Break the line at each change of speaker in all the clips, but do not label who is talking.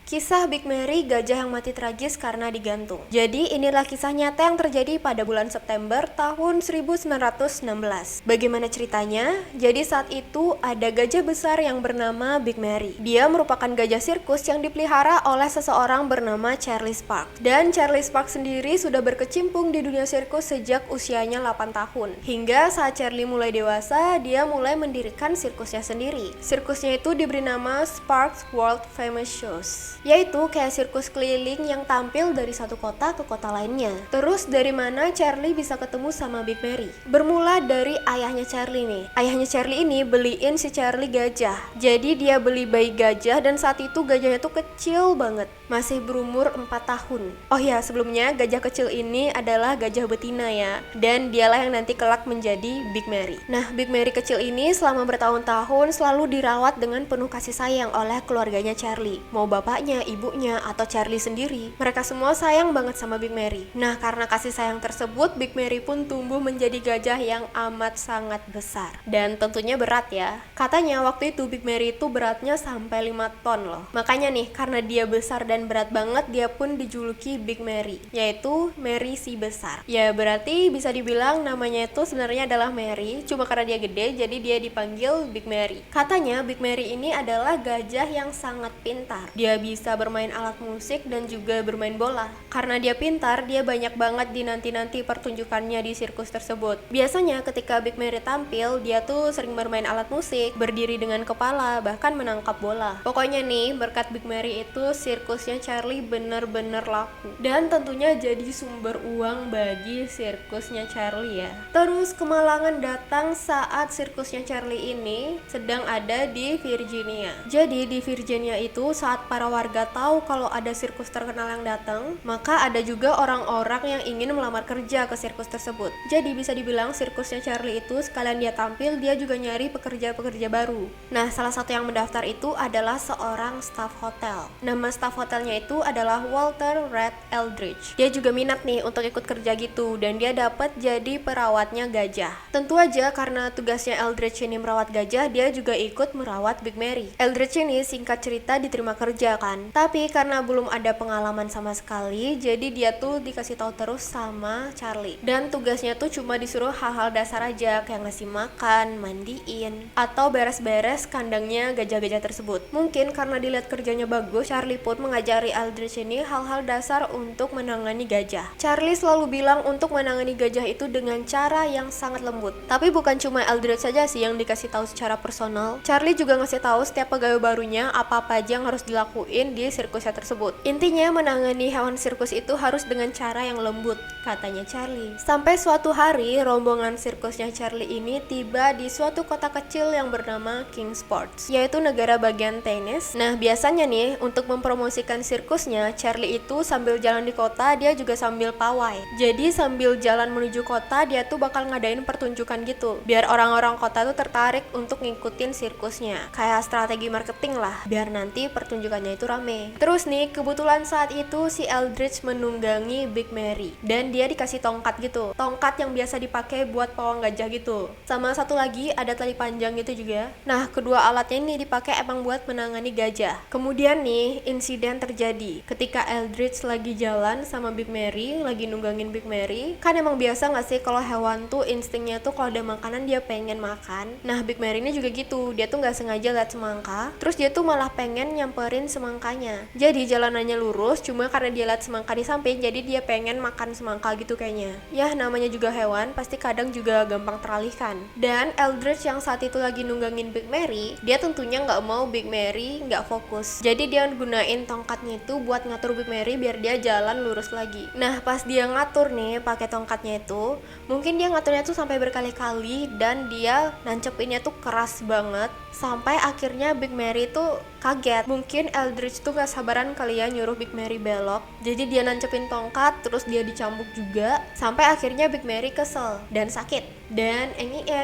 Kisah Big Mary, gajah yang mati tragis karena digantung. Jadi inilah kisah nyata yang terjadi pada bulan September tahun 1916. Bagaimana ceritanya? Jadi saat itu ada gajah besar yang bernama Big Mary. Dia merupakan gajah sirkus yang dipelihara oleh seseorang bernama Charlie Sparks. Dan Charlie Sparks sendiri sudah berkecimpung di dunia sirkus sejak usianya 8 tahun. Hingga saat Charlie mulai dewasa, dia mulai mendirikan sirkusnya sendiri. Sirkusnya itu diberi nama Sparks World Famous Shows, yaitu kayak sirkus keliling yang tampil dari satu kota ke kota lainnya. Terus dari mana Charlie bisa ketemu sama Big Mary? Bermula dari ayahnya Charlie nih. Ayahnya Charlie ini beliin si Charlie gajah. Jadi dia beli bayi gajah dan saat itu gajahnya tuh kecil banget, masih berumur 4 tahun. Oh ya, sebelumnya gajah kecil ini adalah gajah betina ya, dan dialah yang nanti kelak menjadi Big Mary. Nah, Big Mary kecil ini selama bertahun-tahun selalu dirawat dengan penuh kasih sayang oleh keluarganya Charlie. Mau bapaknya, ibunya, atau Charlie sendiri, mereka semua sayang banget sama Big Mary. Nah, karena kasih sayang tersebut, Big Mary pun tumbuh menjadi gajah yang amat sangat besar. Dan tentunya berat ya. Katanya waktu itu Big Mary itu beratnya sampai 5 ton loh. Makanya nih, karena dia besar dan berat banget, dia pun dijuluki Big Mary, yaitu Mary si besar. Ya, berarti bisa dibilang namanya itu sebenarnya adalah Mary, cuma karena dia gede, jadi dia dipanggil Big Mary. Katanya Big Mary ini adalah gajah yang sangat pintar. Dia bisa bermain alat musik dan juga bermain bola. Karena dia pintar, dia banyak banget dinanti-nanti pertunjukannya di sirkus tersebut. Biasanya ketika Big Mary tampil, dia tuh sering bermain alat musik, berdiri dengan kepala, bahkan menangkap bola. Pokoknya nih, berkat Big Mary itu sirkusnya Charlie bener-bener laku. Dan tentunya jadi sumber uang bagi sirkusnya Charlie ya. Terus kemalangan datang saat sirkusnya Charlie ini sedang ada di Virginia. Jadi di Virginia itu saat para warga tahu kalau ada sirkus terkenal yang datang, maka ada juga orang-orang yang ingin melamar kerja ke sirkus tersebut. Jadi bisa dibilang sirkusnya Charlie itu sekalian dia tampil, dia juga nyari pekerja-pekerja baru. Nah, salah satu yang mendaftar itu adalah seorang staf hotel. Nama staf hotelnya itu adalah Walter Red Eldridge. Dia juga minat nih untuk ikut kerja gitu, dan dia dapat jadi perawatnya gajah. Tentu aja karena tugasnya Eldridge ini merawat gajah, dia juga ikut merawat Big Mary. Eldridge ini singkat cerita diterima kerja kan, tapi karena belum ada pengalaman sama sekali, jadi dia tuh dikasih tahu terus sama Charlie. Dan tugasnya tuh cuma disuruh hal-hal dasar aja, kayak ngasih makan, mandiin, atau beres-beres kandangnya gajah-gajah tersebut. Mungkin karena dilihat kerjanya bagus, Charlie pun mengajari Eldridge ini hal-hal dasar untuk menangani gajah. Charlie selalu bilang untuk menangani gajah itu dengan cara yang sangat lembut. Tapi bukan cuma Eldridge saja sih yang dikasih tahu secara personal. Charlie juga ngasih tahu setiap pegawai barunya apa-apa aja yang harus dilakuin di sirkusnya tersebut. Intinya menangani hewan sirkus itu harus dengan cara yang lembut, katanya Charlie. Sampai suatu hari rombongan sirkusnya Charlie ini tiba di suatu kota kecil yang bernama Kingsport, yaitu negara bagian Tennessee. Nah, biasanya nih untuk mempromosikan sirkusnya, Charlie itu sambil jalan di kota dia juga sambil pawai. Jadi sambil jalan menuju kota dia tuh bakal ngadain pertunjukan gitu, biar orang-orang kota tuh tertarik untuk ngikutin sirkusnya. Kayak strategi marketing lah, biar nanti pertunjukannya itu rame. Terus nih, kebetulan saat itu si Eldridge menunggangi Big Mary, dan dia dikasih tongkat gitu, tongkat yang biasa dipakai buat pawang gajah gitu. Sama satu lagi ada tali panjang gitu juga. Nah, kedua alatnya ini dipakai emang buat menangani gajah. Kemudian nih, insiden terjadi ketika Eldridge lagi jalan sama Big Mary, lagi nunggangin Big Mary. Kan emang biasa gak sih kalau hewan tuh instingnya tuh kalau ada makanan dia pengen makan. Nah, Big Mary ini juga gitu, dia tuh gak sengaja lihat semangka, terus dia tuh malah pengen nyamperin semangkanya. Jadi jalanannya lurus, cuma karena dia lihat semangka di samping, jadi dia pengen makan semangka gitu kayaknya. Ya, namanya juga hewan, pasti kadang juga gampang teralihkan. Dan Eldridge yang saat itu lagi nunggangin Big Mary, dia tentunya nggak mau Big Mary nggak fokus. Jadi dia gunain tongkatnya itu buat ngatur Big Mary biar dia jalan lurus lagi. Nah, pas dia ngatur nih pakai tongkatnya itu, mungkin dia ngaturnya tuh sampai berkali-kali dan dia nancepinnya tuh keras banget sampai akhirnya Big Mary tuh kaget. Mungkin Eldridge tuh gak sabaran kali ya nyuruh Big Mary belok, jadi dia nancepin tongkat terus dia dicambuk juga sampai akhirnya Big Mary kesel dan sakit. Dan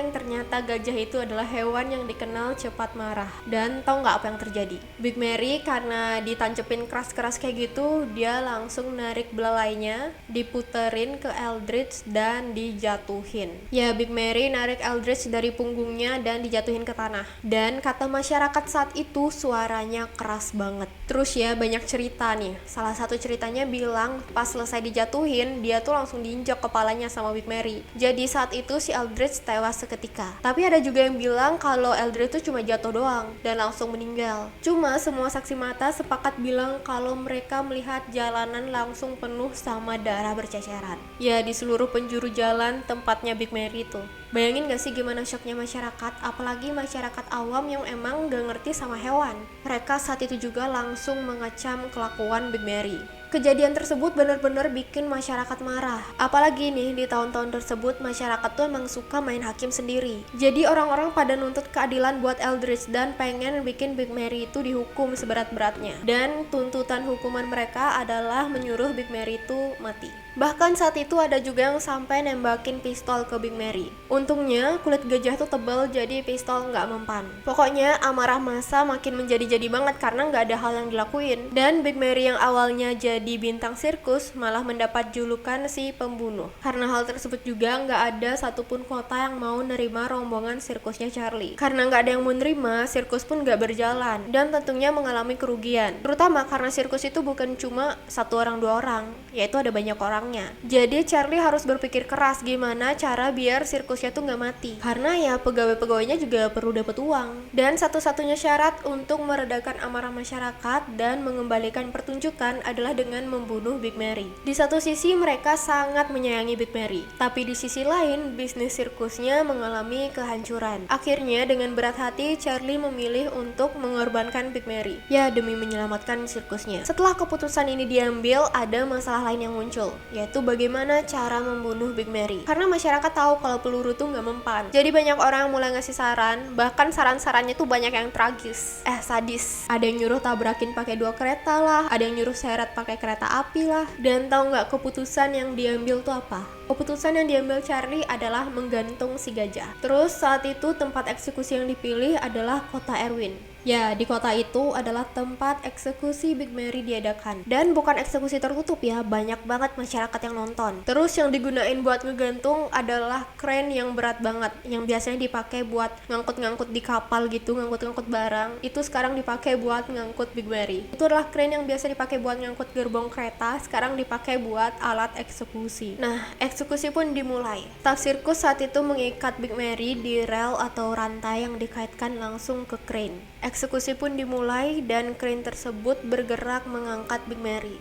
ternyata gajah itu adalah hewan yang dikenal cepat marah. Dan tau gak apa yang terjadi? Big Mary karena ditancepin keras-keras kayak gitu, dia langsung narik belalainya, diputerin ke Eldridge dan dijatuhin. Ya, Big Mary narik Eldridge dari punggungnya dan dijatuhin ke tanah. Dan kata masyarakat saat itu suaranya keras banget. Terus ya banyak cerita nih. Salah satu ceritanya bilang pas selesai dijatuhin, dia tuh langsung diinjak kepalanya sama Big Mary. Jadi saat itu si Eldridge tewas seketika. Tapi ada juga yang bilang kalau Eldridge tuh cuma jatuh doang dan langsung meninggal. Cuma semua saksi mata sepakat bilang kalau mereka melihat jalanan langsung penuh sama darah berceceran. Ya di seluruh penjuru jalan tempatnya Big Mary itu. Bayangin gak sih gimana syoknya masyarakat, apalagi masyarakat awam yang emang gak ngerti sama hewan. Mereka saat itu juga langsung mengecam kelakuan Big Mary. Kejadian tersebut benar-benar bikin masyarakat marah. Apalagi nih di tahun-tahun tersebut masyarakat tuh emang suka main hakim sendiri. Jadi orang-orang pada nuntut keadilan buat Eldridge dan pengen bikin Big Mary itu dihukum seberat-beratnya. Dan tuntutan hukuman mereka adalah menyuruh Big Mary itu mati. Bahkan saat itu ada juga yang sampai nembakin pistol ke Big Mary. Untungnya kulit gajah tuh tebal jadi pistol nggak mempan. Pokoknya amarah massa makin menjadi-jadi banget karena nggak ada hal yang dilakuin. Dan Big Mary yang awalnya jadi bintang sirkus malah mendapat julukan si pembunuh. Karena hal tersebut juga nggak ada satupun kota yang mau nerima rombongan sirkusnya Charlie. Karena nggak ada yang mau nerima, sirkus pun nggak berjalan dan tentunya mengalami kerugian. Terutama karena sirkus itu bukan cuma satu orang dua orang, yaitu ada banyak orang. Jadi Charlie harus berpikir keras gimana cara biar sirkusnya tuh nggak mati. Karena ya pegawai-pegawainya juga perlu dapat uang. Dan satu-satunya syarat untuk meredakan amarah masyarakat dan mengembalikan pertunjukan adalah dengan membunuh Big Mary. Di satu sisi mereka sangat menyayangi Big Mary, tapi di sisi lain bisnis sirkusnya mengalami kehancuran. Akhirnya dengan berat hati Charlie memilih untuk mengorbankan Big Mary, ya demi menyelamatkan sirkusnya. Setelah keputusan ini diambil, ada masalah lain yang muncul, yaitu bagaimana cara membunuh Big Mary. Karena masyarakat tahu kalau peluru tuh nggak mempan. Jadi banyak orang mulai ngasih saran, bahkan saran-sarannya tuh banyak yang tragis, sadis. Ada yang nyuruh tabrakin pakai 2 kereta lah, ada yang nyuruh seret pakai kereta api lah. Dan tahu nggak keputusan yang diambil tuh apa? Keputusan yang diambil Charlie adalah menggantung si gajah. Terus saat itu tempat eksekusi yang dipilih adalah kota Erwin. Ya, di kota itu adalah tempat eksekusi Big Mary diadakan. Dan bukan eksekusi tertutup ya, banyak banget masyarakat yang nonton. Terus yang digunain buat ngegantung adalah crane yang berat banget, yang biasanya dipakai buat ngangkut-ngangkut di kapal gitu, ngangkut-ngangkut barang. Itu sekarang dipakai buat ngangkut Big Mary. Itu adalah crane yang biasa dipakai buat ngangkut gerbong kereta, sekarang dipakai buat alat eksekusi. Nah, eksekusi pun dimulai. Staf sirkus saat itu mengikat Big Mary di rel atau rantai yang dikaitkan langsung ke crane. Eksekusi pun dimulai dan crane tersebut bergerak mengangkat Big Mary.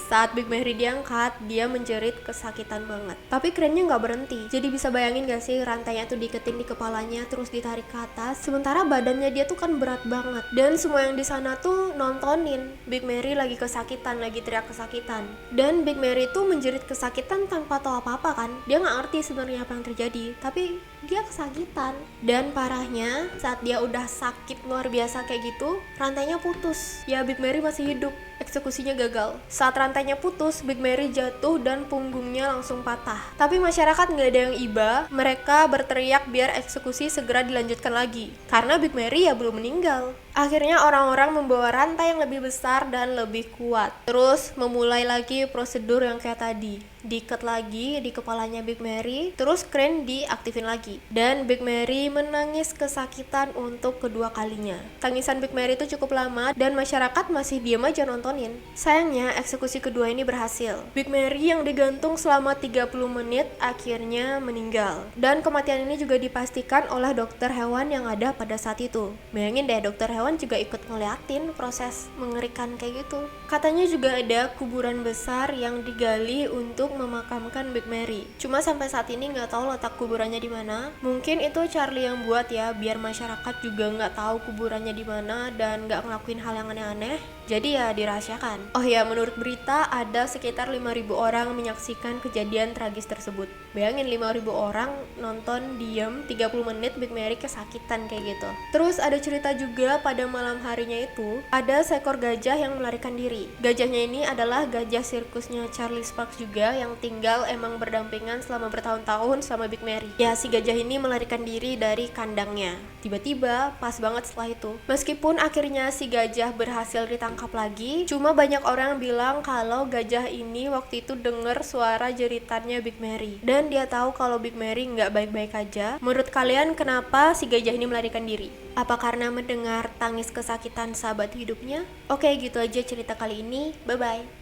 Saat Big Mary diangkat, dia menjerit kesakitan banget. Tapi crane-nya nggak berhenti. Jadi bisa bayangin gak sih rantainya tuh diketin di kepalanya terus ditarik ke atas. Sementara badannya dia tuh kan berat banget. Dan semua yang di sana tuh nontonin Big Mary lagi kesakitan, lagi teriak kesakitan. Dan Big Mary tuh menjerit kesakitan tanpa tahu apa-apa kan. Dia nggak ngerti sebenarnya apa yang terjadi. Tapi dia kesakitan. Dan parahnya saat dia udah sakit luar biasa kayak gitu, rantainya putus. Ya Big Mary masih hidup. Eksekusinya gagal. Saat rantainya putus, Big Mary jatuh dan punggungnya langsung patah. Tapi masyarakat nggak ada yang iba. Mereka berteriak biar eksekusi segera dilanjutkan lagi. Karena Big Mary ya belum meninggal. Akhirnya orang-orang membawa rantai yang lebih besar dan lebih kuat. Terus memulai lagi prosedur yang kayak tadi. Diikat lagi di kepalanya Big Mary, terus crane diaktifin lagi. Dan Big Mary menangis kesakitan untuk kedua kalinya. Tangisan Big Mary itu cukup lama dan masyarakat masih diam aja nontonin. Sayangnya eksekusi kedua ini berhasil. Big Mary yang digantung selama 30 menit akhirnya meninggal. Dan kematian ini juga dipastikan oleh dokter hewan yang ada pada saat itu. Bayangin deh, dokter hewan juga ikut ngeliatin proses mengerikan kayak gitu. Katanya juga ada kuburan besar yang digali untuk memakamkan Big Mary. Cuma sampai saat ini nggak tahu letak kuburannya di mana. Mungkin itu Charlie yang buat ya, biar masyarakat juga nggak tahu kuburannya di mana dan nggak ngelakuin hal yang aneh-aneh. Jadi ya dirahasiakan. Oh ya, menurut berita ada sekitar 5.000 orang menyaksikan kejadian tragis tersebut. Bayangin 5.000 orang nonton diam 30 menit Big Mary kesakitan kayak gitu. Terus ada cerita juga pada malam harinya itu ada seekor gajah yang melarikan diri. Gajahnya ini adalah gajah sirkusnya Charlie Sparks juga yang tinggal emang berdampingan selama bertahun-tahun sama Big Mary. Ya, si gajah ini melarikan diri dari kandangnya. Tiba-tiba pas banget setelah itu, meskipun akhirnya si gajah berhasil ditangkap lengkap lagi. Cuma banyak orang bilang kalau gajah ini waktu itu denger suara jeritannya Big Mary, dan dia tahu kalau Big Mary nggak baik-baik aja. Menurut kalian kenapa si gajah ini melarikan diri? Apa karena mendengar tangis kesakitan sahabat hidupnya? Oke, gitu aja cerita kali ini. Bye-bye.